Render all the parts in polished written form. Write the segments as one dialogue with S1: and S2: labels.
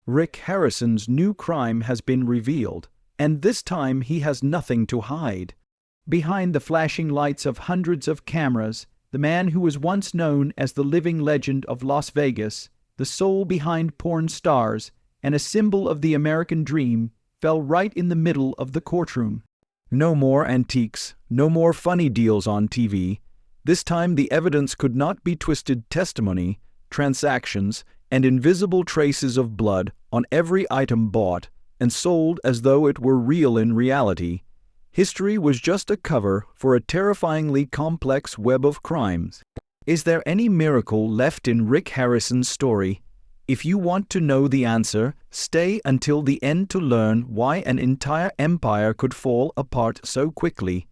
S1: Rick Harrison's new crime has been revealed, and this time he has nothing to hide. Behind the flashing lights of hundreds of cameras, the man who was once known as the living legend of Las Vegas, the soul behind porn stars, and a symbol of the American dream, fell right in the middle of the courtroom. No more antiques, no more funny deals on TV. This time the evidence could not be twisted testimony, transactions, and invisible traces of blood on every item bought and sold as though it were real in reality. History was just a cover for a terrifyingly complex web of crimes. Is there any miracle left in Rick Harrison's story? If you want to know the answer, stay until the end to learn why an entire empire could fall apart so quickly.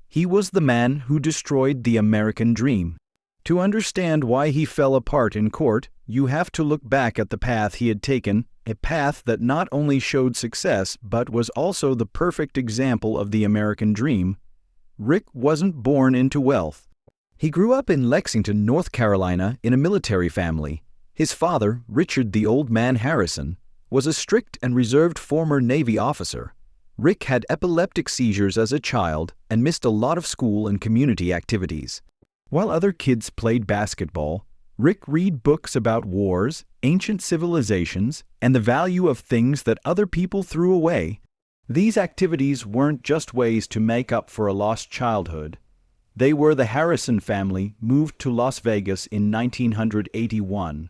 S1: He was the man who destroyed the American dream. To understand why he fell apart in court, you have to look back at the path he had taken, a path that not only showed success but was also the perfect example of the American dream. Rick wasn't born into wealth. He grew up in Lexington, North Carolina, in a military family. His father, Richard the Old Man Harrison, was a strict and reserved former Navy officer. Rick had epileptic seizures as a child and missed a lot of school and community activities. While other kids played basketball, Rick read books about wars, ancient civilizations, and the value of things that other people threw away. These activities weren't just ways to make up for a lost childhood. They were the Harrison family moved to Las Vegas in 1981,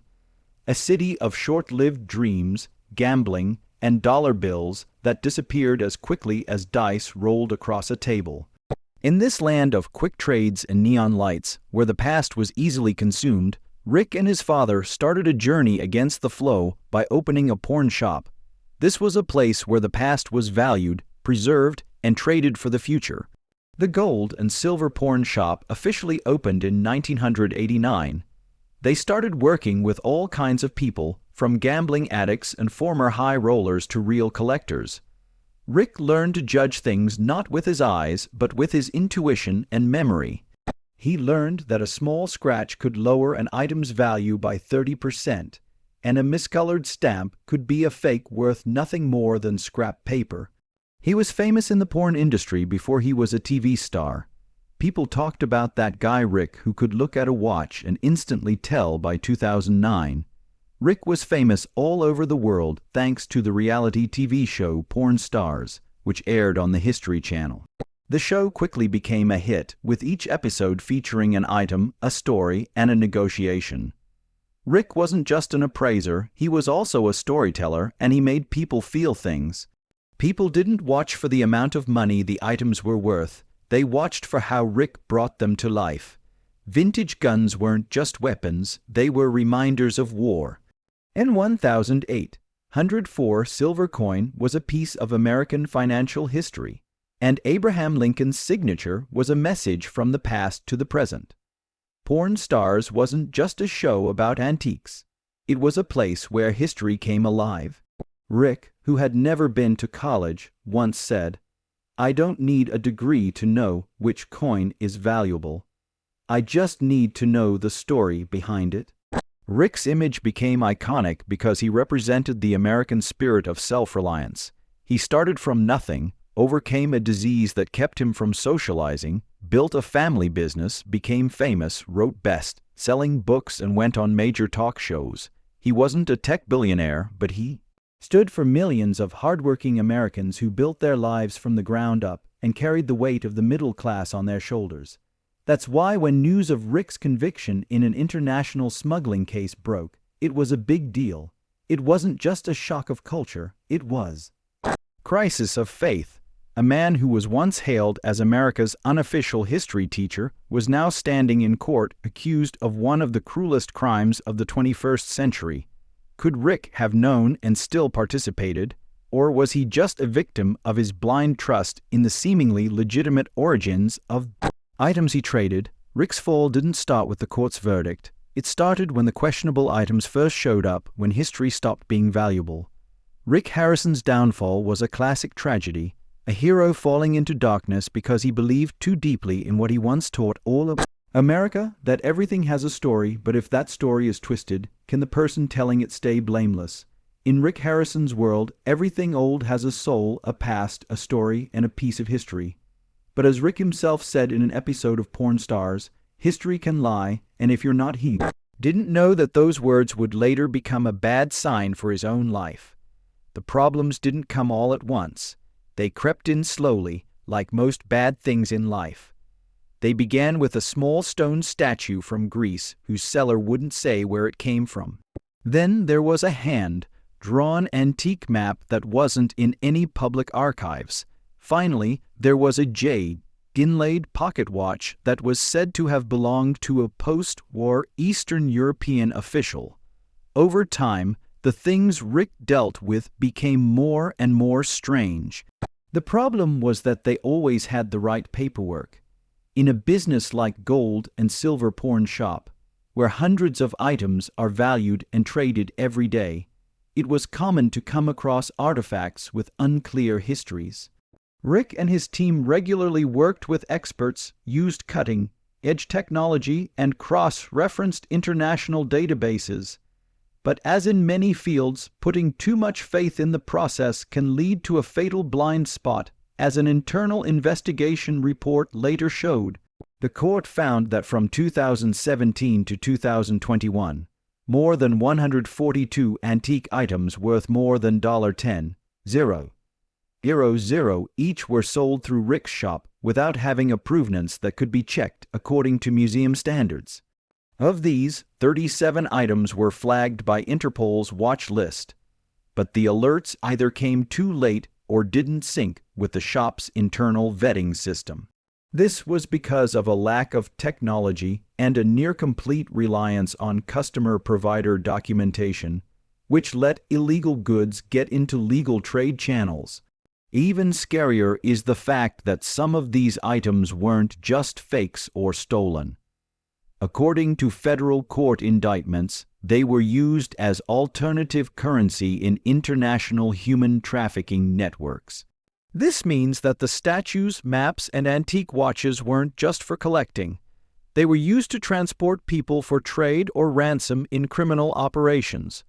S1: a city of short-lived dreams, gambling, and dollar bills that disappeared as quickly as dice rolled across a table. In this land of quick trades and neon lights, where the past was easily consumed, Rick and his father started a journey against the flow by opening a porn shop. This was a place where the past was valued, preserved, and traded for the future. The gold and silver porn shop officially opened in 1989. They started working with all kinds of people, from gambling addicts and former high rollers to real collectors. Rick learned to judge things not with his eyes, but with his intuition and memory. He learned that a small scratch could lower an item's value by 30%, and a miscolored stamp could be a fake worth nothing more than scrap paper. He was famous in the porn industry before he was a TV star. People talked about that guy Rick who could look at a watch and instantly tell by 2009. Rick was famous all over the world thanks to the reality TV show Porn Stars, which aired on the History Channel. The show quickly became a hit, with each episode featuring an item, a story, and a negotiation. Rick wasn't just an appraiser, he was also a storyteller, and he made people feel things. People didn't watch for the amount of money the items were worth, they watched for how Rick brought them to life. Vintage guns weren't just weapons, they were reminders of war. In 1008, 104 silver coin was a piece of American financial history, and Abraham Lincoln's signature was a message from the past to the present. Porn Stars wasn't just a show about antiques. It was a place where history came alive. Rick, who had never been to college, once said, "I don't need a degree to know which coin is valuable. I just need to know the story behind it." Rick's image became iconic because he represented the American spirit of self-reliance. He started from nothing, overcame a disease that kept him from socializing, built a family business, became famous, wrote best-selling books, and went on major talk shows. He wasn't a tech billionaire, but he stood for millions of hardworking Americans who built their lives from the ground up and carried the weight of the middle class on their shoulders. That's why when news of Rick's conviction in an international smuggling case broke, it was a big deal. It wasn't just a shock of culture, it was crisis of faith. A man who was once hailed as America's unofficial history teacher was now standing in court accused of one of the cruelest crimes of the 21st century. Could Rick have known and still participated, or was he just a victim of his blind trust in the seemingly legitimate origins of items he traded? Rick's fall didn't start with the court's verdict. It started when the questionable items first showed up, when history stopped being valuable. Rick Harrison's downfall was a classic tragedy, a hero falling into darkness because he believed too deeply in what he once taught all of America, that everything has a story, but if that story is twisted, can the person telling it stay blameless? In Rick Harrison's world, everything old has a soul, a past, a story, and a piece of history. But as Rick himself said in an episode of Porn Stars, history can lie, and if you're not he didn't know that those words would later become a bad sign for his own life. The problems didn't come all at once. They crept in slowly, like most bad things in life. They began with a small stone statue from Greece whose seller wouldn't say where it came from. Then there was a hand-drawn antique map that wasn't in any public archives. Finally, there was a jade, inlaid pocket watch that was said to have belonged to a post-war Eastern European official. Over time, the things Rick dealt with became more and more strange. The problem was that they always had the right paperwork. In a business like gold and silver pawn shop, where hundreds of items are valued and traded every day, it was common to come across artifacts with unclear histories. Rick and his team regularly worked with experts, used cutting-edge technology, and cross-referenced international databases. But as in many fields, putting too much faith in the process can lead to a fatal blind spot, as an internal investigation report later showed. The court found that from 2017 to 2021, more than 142 antique items worth more than $10,000 each were sold through Rick's shop without having a provenance that could be checked according to museum standards. Of these, 37 items were flagged by Interpol's watch list, but the alerts either came too late or didn't sync with the shop's internal vetting system. This was because of a lack of technology and a near-complete reliance on customer-provider documentation, which let illegal goods get into legal trade channels. Even scarier is the fact that some of these items weren't just fakes or stolen. According to federal court indictments, they were used as alternative currency in international human trafficking networks. This means that the statues, maps, and antique watches weren't just for collecting. They were used to transport people for trade or ransom in criminal operations.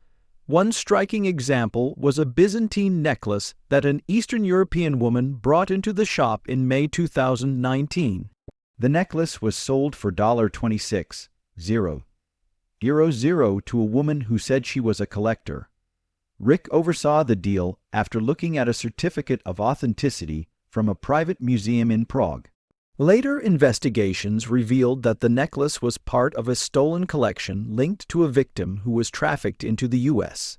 S1: One striking example was a Byzantine necklace that an Eastern European woman brought into the shop in May 2019. The necklace was sold for $26,000 to a woman who said she was a collector. Rick oversaw the deal after looking at a certificate of authenticity from a private museum in Prague. Later investigations revealed that the necklace was part of a stolen collection linked to a victim who was trafficked into the U.S.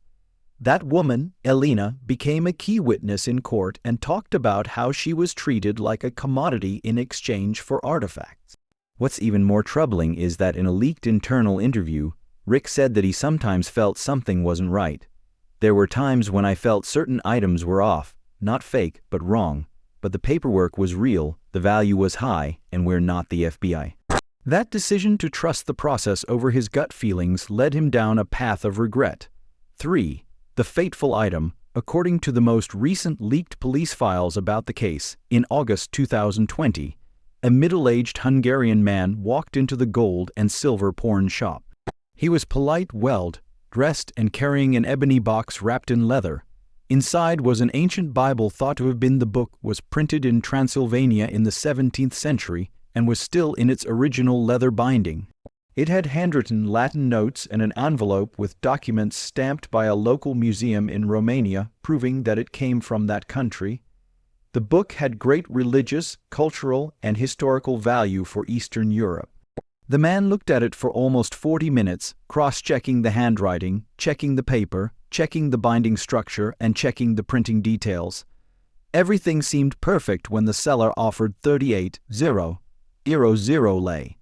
S1: That woman, Elena, became a key witness in court and talked about how she was treated like a commodity in exchange for artifacts. What's even more troubling is that in a leaked internal interview, Rick said that he sometimes felt something wasn't right. There were times when I felt certain items were off, not fake, but wrong. But the paperwork was real, the value was high, and we're not the FBI. That decision to trust the process over his gut feelings led him down a path of regret. 3. The fateful item. According to the most recent leaked police files about the case, in August 2020, a middle-aged Hungarian man walked into the gold and silver pawn shop. He was polite, well-dressed, and carrying an ebony box wrapped in leather. Inside was an ancient Bible thought to have been the book was printed in Transylvania in the 17th century and was still in its original leather binding. It had handwritten Latin notes and an envelope with documents stamped by a local museum in Romania proving that it came from that country. The book had great religious, cultural, and historical value for Eastern Europe. The man looked at it for almost 40 minutes, cross-checking the handwriting, checking the paper, checking the binding structure, and checking the printing details. Everything seemed perfect when the seller offered 38,000 lei.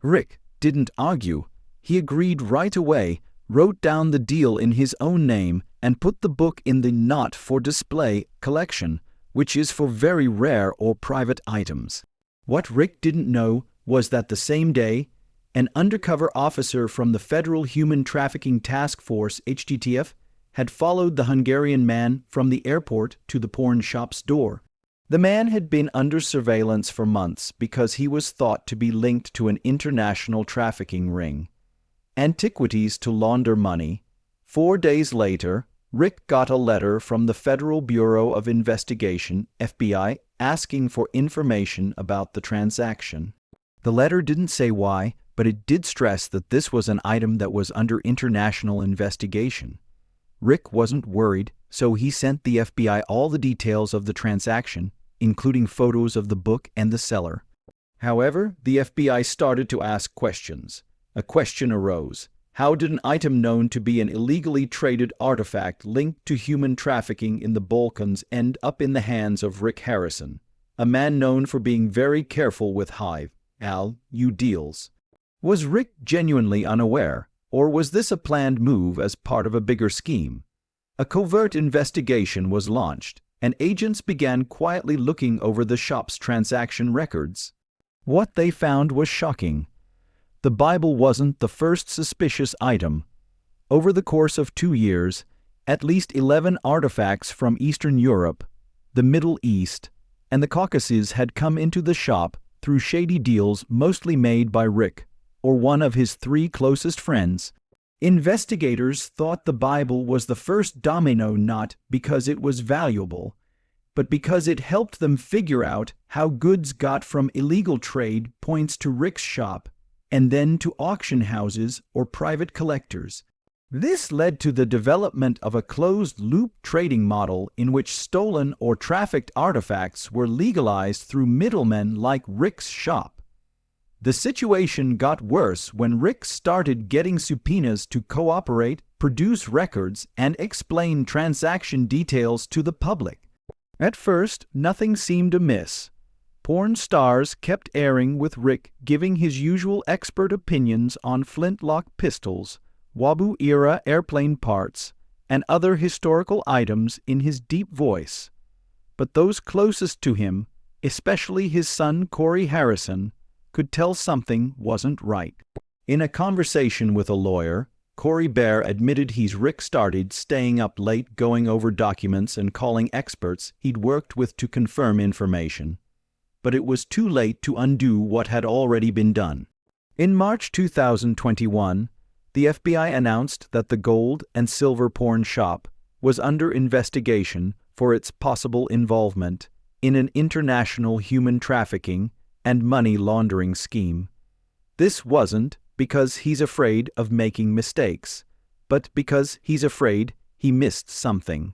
S1: Rick didn't argue. He agreed right away, wrote down the deal in his own name, and put the book in the not for display collection, which is for very rare or private items. What Rick didn't know was that the same day, an undercover officer from the Federal Human Trafficking Task Force (HTTF) had followed the Hungarian man from the airport to the pawn shop's door. The man had been under surveillance for months because he was thought to be linked to an international trafficking ring. Antiquities to launder money. 4 days later, Rick got a letter from the Federal Bureau of Investigation, FBI, asking for information about the transaction. The letter didn't say why, but it did stress that this was an item that was under international investigation. Rick wasn't worried, so he sent the FBI all the details of the transaction, including photos of the book and the seller. However, the FBI started to ask questions. A question arose. How did an item known to be an illegally traded artifact linked to human trafficking in the Balkans end up in the hands of Rick Harrison, a man known for being very careful with deals? Was Rick genuinely unaware, or was this a planned move as part of a bigger scheme? A covert investigation was launched, and agents began quietly looking over the shop's transaction records. What they found was shocking. The Bible wasn't the first suspicious item. Over the course of 2 years, at least 11 artifacts from Eastern Europe, the Middle East, and the Caucasus had come into the shop through shady deals mostly made by Rick, or one of his 3 closest friends. Investigators thought the Bible was the first domino not because it was valuable, but because it helped them figure out how goods got from illegal trade points to Rick's shop and then to auction houses or private collectors. This led to the development of a closed-loop trading model in which stolen or trafficked artifacts were legalized through middlemen like Rick's shop. The situation got worse when Rick started getting subpoenas to cooperate, produce records, and explain transaction details to the public. At first, nothing seemed amiss. Porn stars kept airing with Rick giving his usual expert opinions on flintlock pistols, Wabu-era airplane parts, and other historical items in his deep voice. But those closest to him, especially his son Corey Harrison, could tell something wasn't right. In a conversation with a lawyer, Corey Bear admitted Rick started staying up late going over documents and calling experts he'd worked with to confirm information. But it was too late to undo what had already been done. In March 2021, the FBI announced that the gold and silver porn shop was under investigation for its possible involvement in an international human trafficking and money laundering scheme. This wasn't because he's afraid of making mistakes, but because he's afraid he missed something.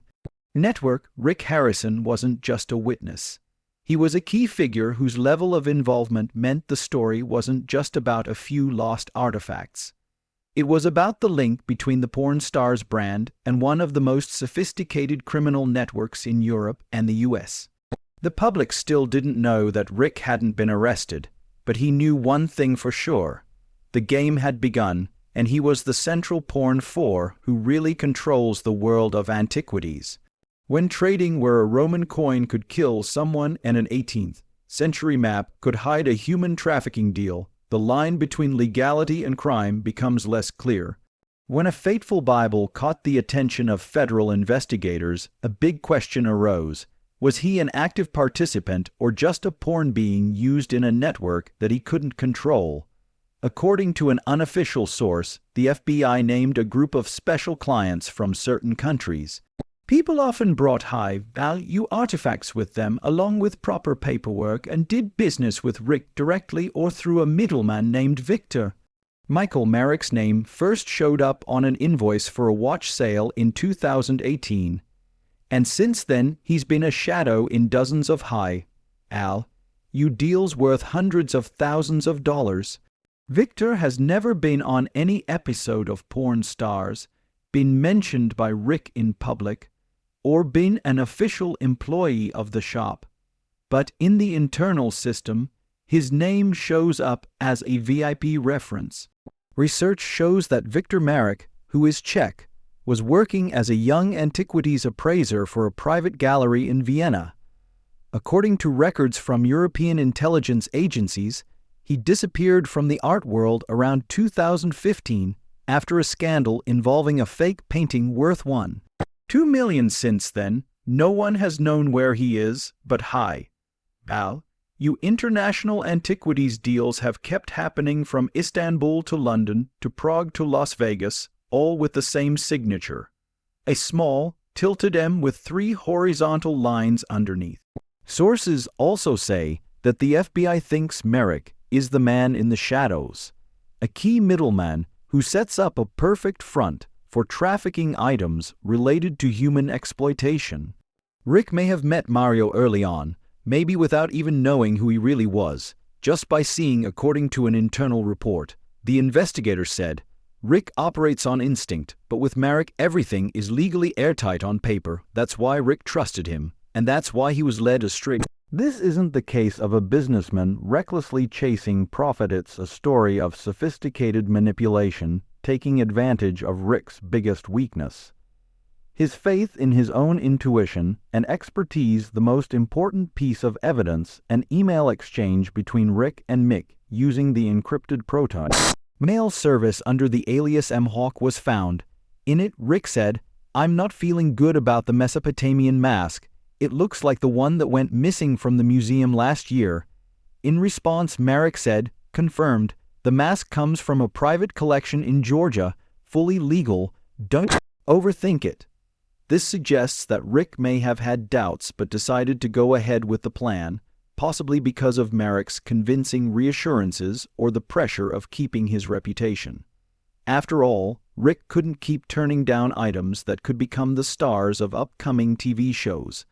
S1: Network Rick Harrison wasn't just a witness. He was a key figure whose level of involvement meant the story wasn't just about a few lost artifacts. It was about the link between the porn star's brand and one of the most sophisticated criminal networks in Europe and the US. The public still didn't know that Rick hadn't been arrested, but he knew one thing for sure. The game had begun, and he was the central porn whore who really controls the world of antiquities. When trading where a Roman coin could kill someone and an 18th century map could hide a human trafficking deal, the line between legality and crime becomes less clear. When a fateful Bible caught the attention of federal investigators, a big question arose. Was he an active participant or just a pawn being used in a network that he couldn't control? According to an unofficial source, the FBI named a group of special clients from certain countries. People often brought high-value artifacts with them along with proper paperwork and did business with Rick directly or through a middleman named Victor. Michael Merrick's name first showed up on an invoice for a watch sale in 2018, and since then he's been a shadow in dozens of high-value deals worth hundreds of thousands of dollars. Victor has never been on any episode of Porn Stars, been mentioned by Rick in public, or been an official employee of the shop. But in the internal system, his name shows up as a VIP reference. Research shows that Victor Merrick, who is Czech, was working as a young antiquities appraiser for a private gallery in Vienna. According to records from European intelligence agencies, he disappeared from the art world around 2015 after a scandal involving a fake painting worth $1.2 million. Since then, no one has known where he is, but international antiquities deals have kept happening from Istanbul to London to Prague to Las Vegas, all with the same signature. a small, tilted M with 3 horizontal lines underneath. Sources also say that the FBI thinks Merrick is the man in the shadows, a key middleman who sets up a perfect front for trafficking items related to human exploitation. Rick may have met Mario early on, maybe without even knowing who he really was, just by seeing, according to an internal report. The investigator said, Rick operates on instinct, but with Merrick everything is legally airtight on paper. That's why Rick trusted him, and that's why he was led astray. This isn't the case of a businessman recklessly chasing profit. It's a story of sophisticated manipulation, taking advantage of Rick's biggest weakness. His faith in his own intuition and expertise. The most important piece of evidence, an email exchange between Rick and Mick using the encrypted proton mail service under the alias M-Hawk was found. In it, Rick said, "I'm not feeling good about the Mesopotamian mask. It looks like the one that went missing from the museum last year." In response, Merrick said, "Confirmed. The mask comes from a private collection in Georgia, fully legal. Don't overthink it." This suggests that Rick may have had doubts but decided to go ahead with the plan, possibly because of Merrick's convincing reassurances or the pressure of keeping his reputation. After all, Rick couldn't keep turning down items that could become the stars of upcoming TV shows.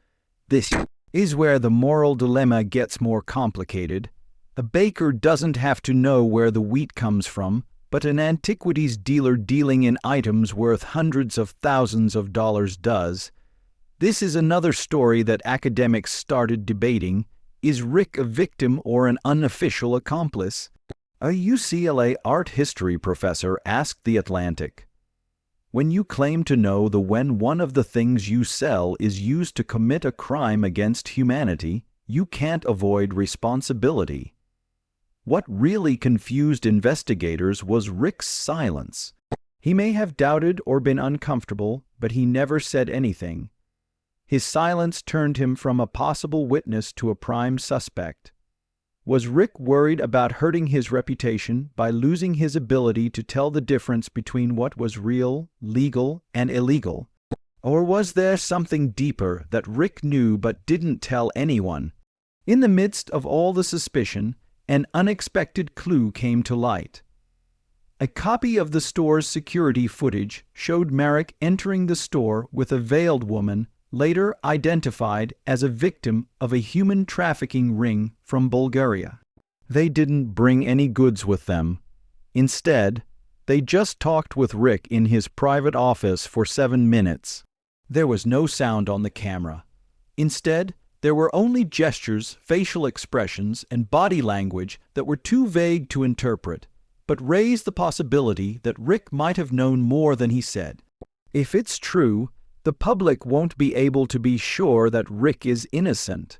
S1: This is where the moral dilemma gets more complicated. A baker doesn't have to know where the wheat comes from, but an antiquities dealer dealing in items worth hundreds of thousands of dollars does. This is another story that academics started debating. Is Rick a victim or an unofficial accomplice? A UCLA art history professor asked The Atlantic, "When you claim to know when one of the things you sell is used to commit a crime against humanity, you can't avoid responsibility." What really confused investigators was Rick's silence. He may have doubted or been uncomfortable, but he never said anything. His silence turned him from a possible witness to a prime suspect. Was Rick worried about hurting his reputation by losing his ability to tell the difference between what was real, legal, and illegal? Or was there something deeper that Rick knew but didn't tell anyone? In the midst of all the suspicion, an unexpected clue came to light. A copy of the store's security footage showed Merrick entering the store with a veiled woman, later identified as a victim of a human trafficking ring from Bulgaria. They didn't bring any goods with them. Instead, they just talked with Rick in his private office for 7 minutes. There was no sound on the camera. Instead, there were only gestures, facial expressions, and body language that were too vague to interpret, but raised the possibility that Rick might have known more than he said. If it's true, the public won't be able to be sure that Rick is innocent.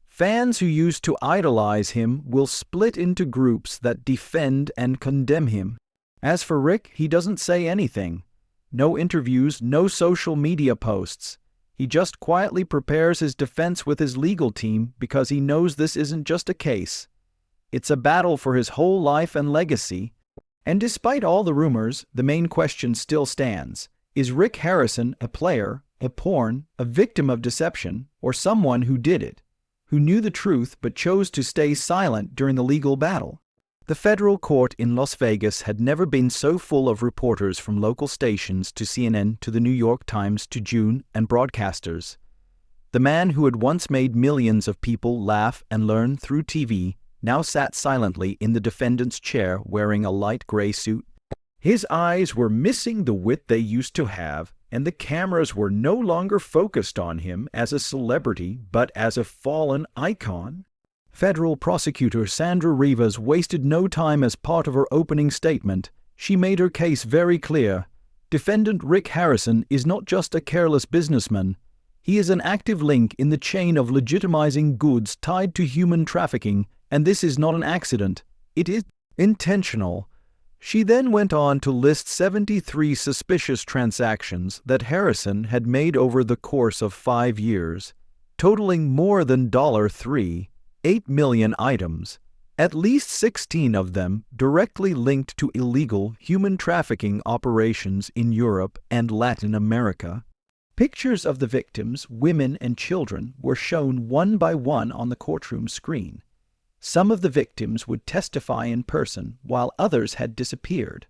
S1: Fans who used to idolize him will split into groups that defend and condemn him. As for Rick, he doesn't say anything. No interviews, no social media posts. He just quietly prepares his defense with his legal team because he knows this isn't just a case. It's a battle for his whole life and legacy. And despite all the rumors, the main question still stands. Is Rick Harrison a player, a pawn, a victim of deception, or someone who did it, who knew the truth but chose to stay silent during the legal battle? The federal court in Las Vegas had never been so full of reporters, from local stations to CNN to the New York Times to June and broadcasters. The man who had once made millions of people laugh and learn through TV now sat silently in the defendant's chair wearing a light gray suit. His eyes were missing the wit they used to have, and the cameras were no longer focused on him as a celebrity but as a fallen icon. Federal prosecutor Sandra Rivas wasted no time. As part of her opening statement, she made her case very clear. Defendant Rick Harrison is not just a careless businessman. He is an active link in the chain of legitimizing goods tied to human trafficking, and this is not an accident. It is intentional. She then went on to list 73 suspicious transactions that Harrison had made over the course of 5 years, totaling more than $8 million items. At least 16 of them directly linked to illegal human trafficking operations in Europe and Latin America. Pictures of the victims, women and children, were shown one by one on the courtroom screen. Some of the victims would testify in person, while others had disappeared.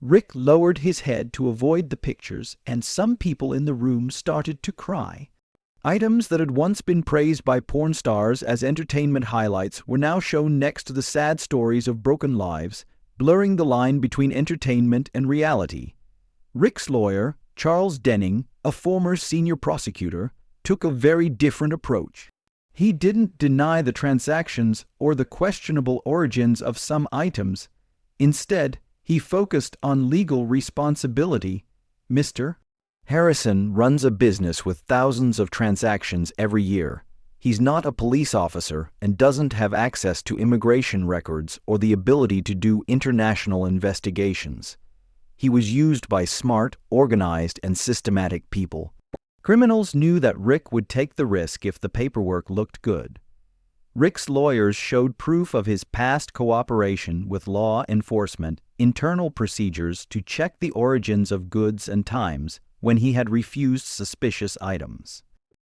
S1: Rick lowered his head to avoid the pictures, and some people in the room started to cry. Items that had once been praised by porn stars as entertainment highlights were now shown next to the sad stories of broken lives, blurring the line between entertainment and reality. Rick's lawyer, Charles Denning, a former senior prosecutor, took a very different approach. He didn't deny the transactions or the questionable origins of some items. Instead, he focused on legal responsibility. Mr. Harrison runs a business with thousands of transactions every year. He's not a police officer and doesn't have access to immigration records or the ability to do international investigations. He was used by smart, organized, and systematic people. Criminals knew that Rick would take the risk if the paperwork looked good. Rick's lawyers showed proof of his past cooperation with law enforcement, internal procedures to check the origins of goods and times when he had refused suspicious items.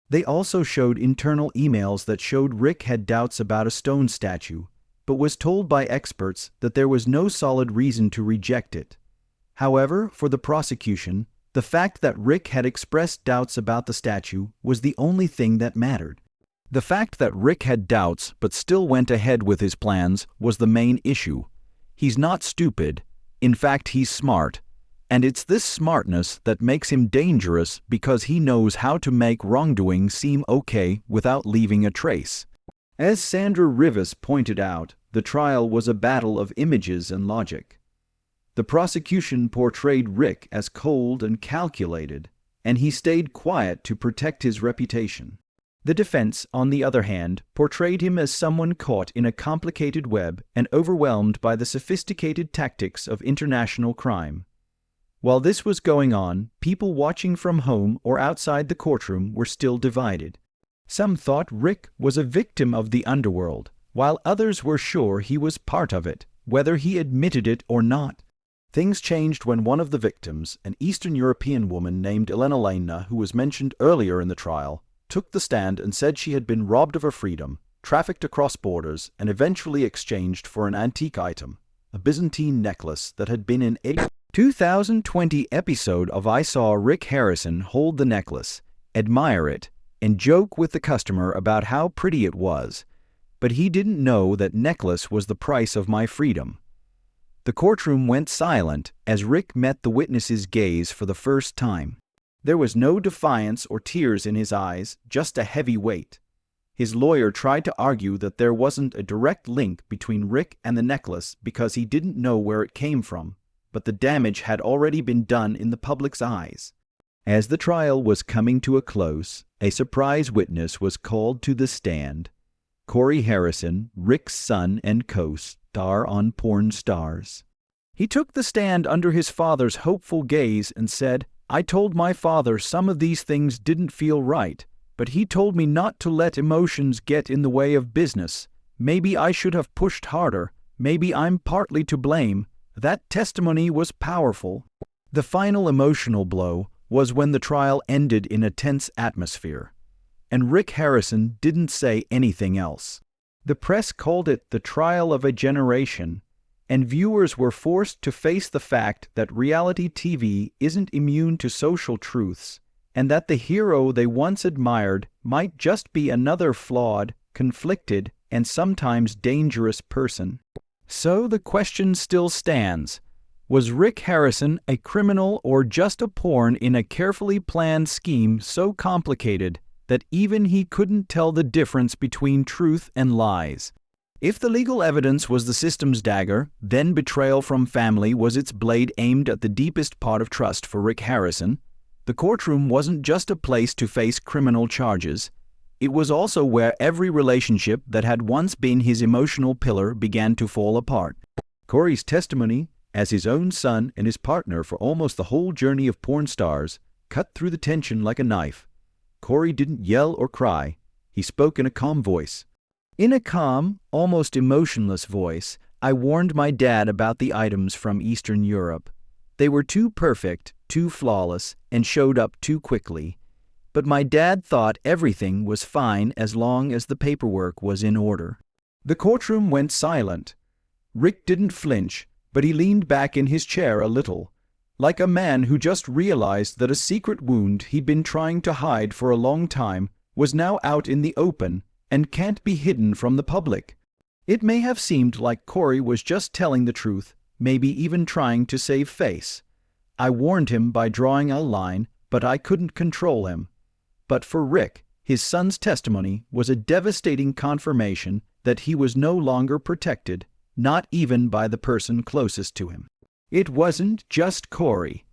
S1: They also showed internal emails that showed Rick had doubts about a stone statue, but was told by experts that there was no solid reason to reject it. However, for the prosecution, the fact that Rick had expressed doubts about the statue was the only thing that mattered. The fact that Rick had doubts but still went ahead with his plans was the main issue. He's not stupid. In fact, he's smart. And it's this smartness that makes him dangerous because he knows how to make wrongdoing seem okay without leaving a trace. As Sandra Rivas pointed out, the trial was a battle of images and logic. The prosecution portrayed Rick as cold and calculated, and he stayed quiet to protect his reputation. The defense, on the other hand, portrayed him as someone caught in a complicated web and overwhelmed by the sophisticated tactics of international crime. While this was going on, people watching from home or outside the courtroom were still divided. Some thought Rick was a victim of the underworld, while others were sure he was part of it, whether he admitted it or not. Things changed when one of the victims, an Eastern European woman named Elena Lena, who was mentioned earlier in the trial, took the stand and said she had been robbed of her freedom, trafficked across borders, and eventually exchanged for an antique item, a Byzantine necklace that had been in a 2020 episode of I Saw Rick Harrison hold the necklace, admire it, and joke with the customer about how pretty it was, but he didn't know that necklace was the price of my freedom. The courtroom went silent as Rick met the witness's gaze for the first time. There was no defiance or tears in his eyes, just a heavy weight. His lawyer tried to argue that there wasn't a direct link between Rick and the necklace because he didn't know where it came from, but the damage had already been done in the public's eyes. As the trial was coming to a close, a surprise witness was called to the stand. Corey Harrison, Rick's son and co-star on Porn Stars. He took the stand under his father's hopeful gaze and said, "I told my father some of these things didn't feel right, but he told me not to let emotions get in the way of business. Maybe I should have pushed harder. Maybe I'm partly to blame. That testimony was powerful." The final emotional blow was when the trial ended in a tense atmosphere, and Rick Harrison didn't say anything else. The press called it the trial of a generation, and viewers were forced to face the fact that reality TV isn't immune to social truths, and that the hero they once admired might just be another flawed, conflicted, and sometimes dangerous person. So the question still stands. Was Rick Harrison a criminal or just a pawn in a carefully planned scheme so complicated that even he couldn't tell the difference between truth and lies? If the legal evidence was the system's dagger, then betrayal from family was its blade aimed at the deepest part of trust for Rick Harrison. The courtroom wasn't just a place to face criminal charges. It was also where every relationship that had once been his emotional pillar began to fall apart. Corey's testimony, as his own son and his partner for almost the whole journey of Porn Stars, cut through the tension like a knife. Corey didn't yell or cry. He spoke in a calm voice. In a calm, almost emotionless voice, I warned my dad about the items from Eastern Europe. They were too perfect, too flawless, and showed up too quickly. But my dad thought everything was fine as long as the paperwork was in order. The courtroom went silent. Rick didn't flinch, but he leaned back in his chair a little, like a man who just realized that a secret wound he'd been trying to hide for a long time was now out in the open and can't be hidden from the public. It may have seemed like Corey was just telling the truth, maybe even trying to save face. I warned him by drawing a line, but I couldn't control him. But for Rick, his son's testimony was a devastating confirmation that he was no longer protected, not even by the person closest to him. It wasn't just Corey.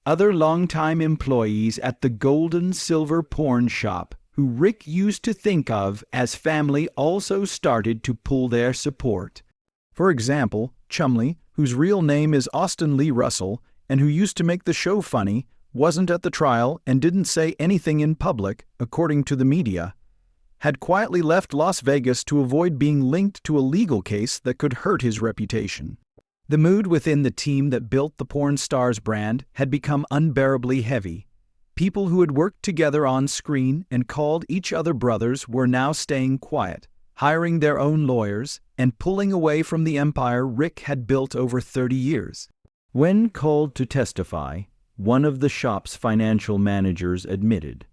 S1: Other longtime employees at the Gold and Silver pawn shop, who Rick used to think of as family, also started to pull their support. For example, Chumley, whose real name is Austin Lee Russell, and who used to make the show funny, wasn't at the trial and didn't say anything in public, according to the media, had quietly left Las Vegas to avoid being linked to a legal case that could hurt his reputation. The mood within the team that built the porn stars brand had become unbearably heavy. People who had worked together on screen and called each other brothers were now staying quiet, hiring their own lawyers, and pulling away from the empire Rick had built over 30 years. When called to testify, one of the shop's financial managers admitted,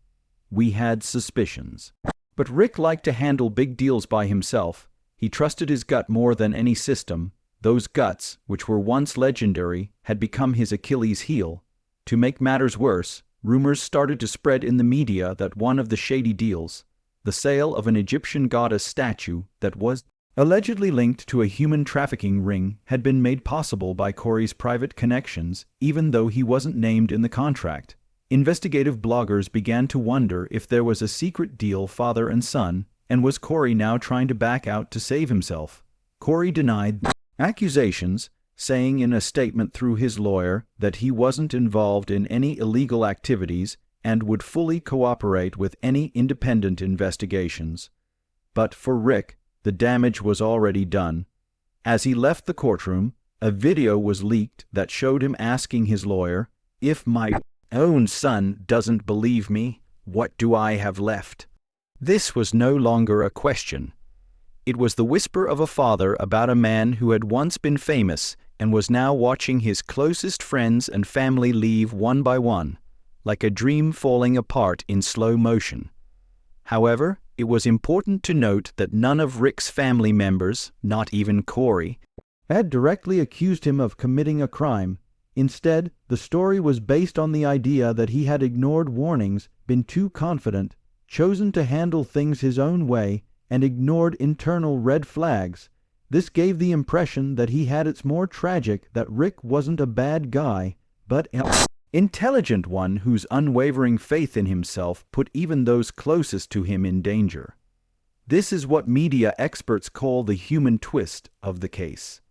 S1: "We had suspicions." But Rick liked to handle big deals by himself. He trusted his gut more than any system. Those guts, which were once legendary, had become his Achilles heel. To make matters worse, rumors started to spread in the media that one of the shady deals, the sale of an Egyptian goddess statue that was allegedly linked to a human trafficking ring, had been made possible by Corey's private connections, even though he wasn't named in the contract. Investigative bloggers began to wonder if there was a secret deal father and son, and was Corey now trying to back out to save himself? Corey denied the accusations, saying in a statement through his lawyer that he wasn't involved in any illegal activities and would fully cooperate with any independent investigations. But for Rick, the damage was already done. As he left the courtroom, a video was leaked that showed him asking his lawyer, "If my own son doesn't believe me, what do I have left?" This was no longer a question. It was the whisper of a father about a man who had once been famous and was now watching his closest friends and family leave one by one, like a dream falling apart in slow motion. However, it was important to note that none of Rick's family members, not even Corey, had directly accused him of committing a crime. Instead, the story was based on the idea that he had ignored warnings, been too confident, chosen to handle things his own way, and ignored internal red flags. This gave the impression that he had it more tragic that Rick wasn't a bad guy, but an intelligent one whose unwavering faith in himself put even those closest to him in danger. This is what media experts call the human twist of the case.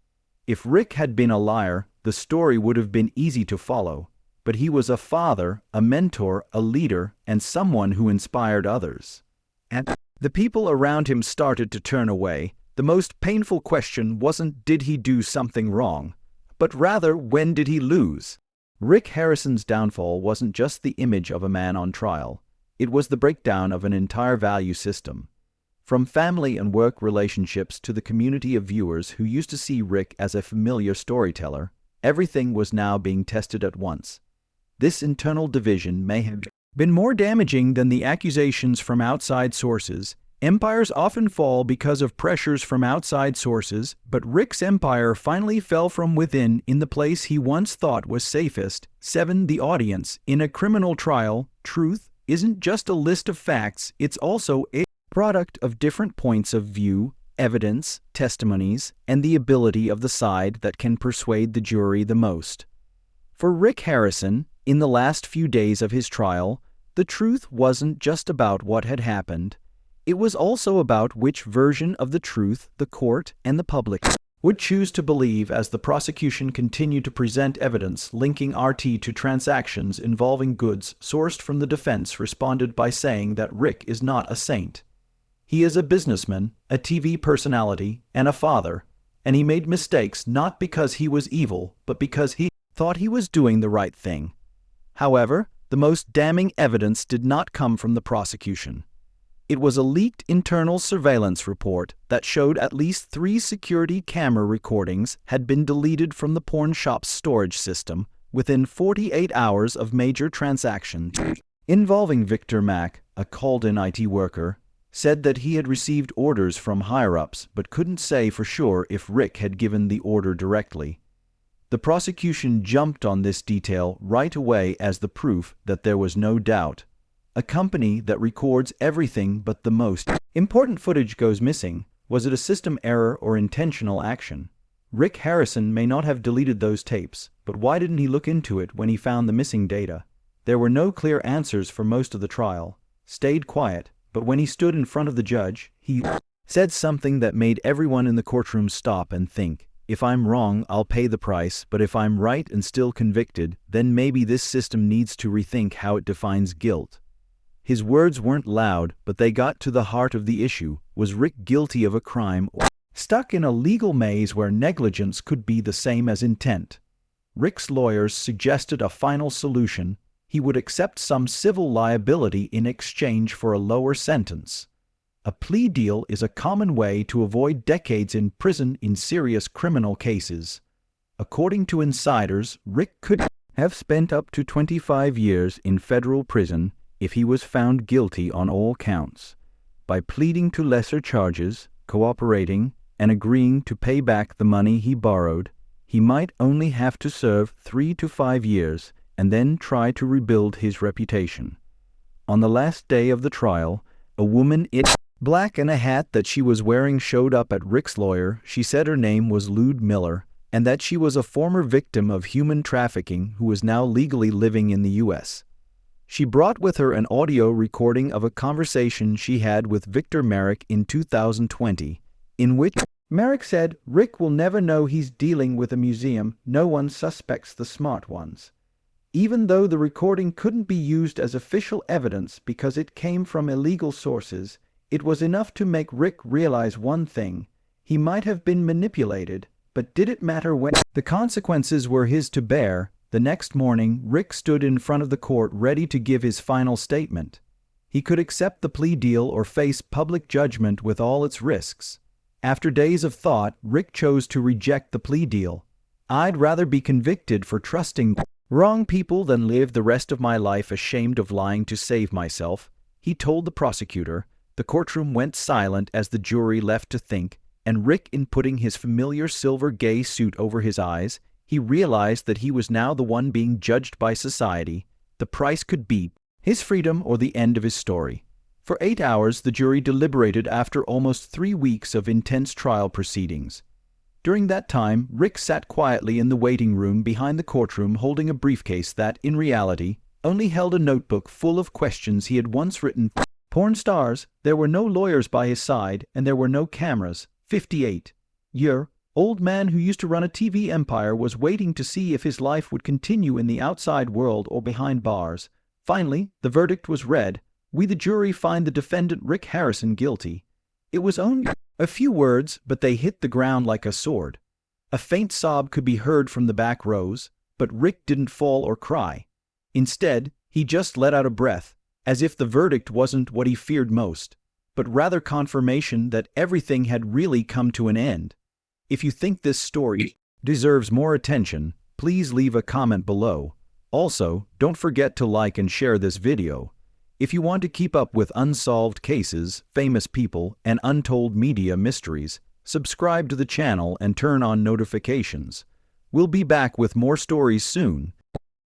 S1: If Rick had been a liar, the story would have been easy to follow, but he was a father, a mentor, a leader, and someone who inspired others. And the people around him started to turn away. The most painful question wasn't did he do something wrong, but rather when did he lose? Rick Harrison's downfall wasn't just the image of a man on trial. It was the breakdown of an entire value system. From family and work relationships to the community of viewers who used to see Rick as a familiar storyteller, everything was now being tested at once. This internal division may have been more damaging than the accusations from outside sources. Empires often fall because of pressures from outside sources, but Rick's empire finally fell from within in the place he once thought was safest. 7. The audience. In a criminal trial, truth isn't just a list of facts, it's also a product of different points of view, evidence, testimonies, and the ability of the side that can persuade the jury the most. For Rick Harrison, in the last few days of his trial, the truth wasn't just about what had happened. It was also about which version of the truth the court and the public would choose to believe as the prosecution continued to present evidence linking RT to transactions involving goods sourced from the defense responded by saying that Rick is not a saint. He is a businessman, a TV personality, and a father, and he made mistakes not because he was evil, but because he thought he was doing the right thing. However, the most damning evidence did not come from the prosecution. It was a leaked internal surveillance report that showed at least 3 security camera recordings had been deleted from the pawn shop's storage system within 48 hours of major transactions. Involving Victor Mack, a called-in IT worker, said that he had received orders from higher-ups but couldn't say for sure if Rick had given the order directly. The prosecution jumped on this detail right away as the proof that there was no doubt. A company that records everything but the most important footage goes missing. Was it a system error or intentional action? Rick Harrison may not have deleted those tapes, but why didn't he look into it when he found the missing data? There were no clear answers for most of the trial. Stayed quiet, but when he stood in front of the judge, he said something that made everyone in the courtroom stop and think. If I'm wrong, I'll pay the price, but if I'm right and still convicted, then maybe this system needs to rethink how it defines guilt. His words weren't loud, but they got to the heart of the issue. Was Rick guilty of a crime or stuck in a legal maze where negligence could be the same as intent? Rick's lawyers suggested a final solution. He would accept some civil liability in exchange for a lower sentence. A plea deal is a common way to avoid decades in prison in serious criminal cases. According to insiders, Rick could have spent up to 25 years in federal prison if he was found guilty on all counts. By pleading to lesser charges, cooperating, and agreeing to pay back the money he borrowed, he might only have to serve 3 to 5 years and then try to rebuild his reputation. On the last day of the trial, a woman in black and a hat that she was wearing showed up at Rick's lawyer. She said her name was Lude Miller and that she was a former victim of human trafficking who is now legally living in the U.S. She brought with her an audio recording of a conversation she had with Victor Merrick in 2020, in which Merrick said, "Rick will never know he's dealing with a museum. No one suspects the smart ones." Even though the recording couldn't be used as official evidence because it came from illegal sources, it was enough to make Rick realize one thing. He might have been manipulated, but did it matter when the consequences were his to bear? The next morning, Rick stood in front of the court ready to give his final statement. He could accept the plea deal or face public judgment with all its risks. After days of thought, Rick chose to reject the plea deal. "I'd rather be convicted for trusting wrong people than live the rest of my life ashamed of lying to save myself," he told the prosecutor. The courtroom went silent as the jury left to think, and Rick, in putting his familiar silver gay suit over his eyes, he realized that he was now the one being judged by society. The price could be his freedom or the end of his story. For 8 hours, the jury deliberated after almost 3 weeks of intense trial proceedings. During that time, Rick sat quietly in the waiting room behind the courtroom holding a briefcase that, in reality, only held a notebook full of questions he had once written. Porn stars, there were no lawyers by his side, and there were no cameras. 58-year-old man who used to run a TV empire was waiting to see if his life would continue in the outside world or behind bars. Finally, the verdict was read. We, the jury, find the defendant Rick Harrison guilty. It was only a few words, but they hit the ground like a sword. A faint sob could be heard from the back rows, but Rick didn't fall or cry. Instead, he just let out a breath, as if the verdict wasn't what he feared most, but rather confirmation that everything had really come to an end. If you think this story deserves more attention, please leave a comment below. Also, don't forget to like and share this video. If you want to keep up with unsolved cases, famous people, and untold media mysteries, subscribe to the channel and turn on notifications. We'll be back with more stories soon.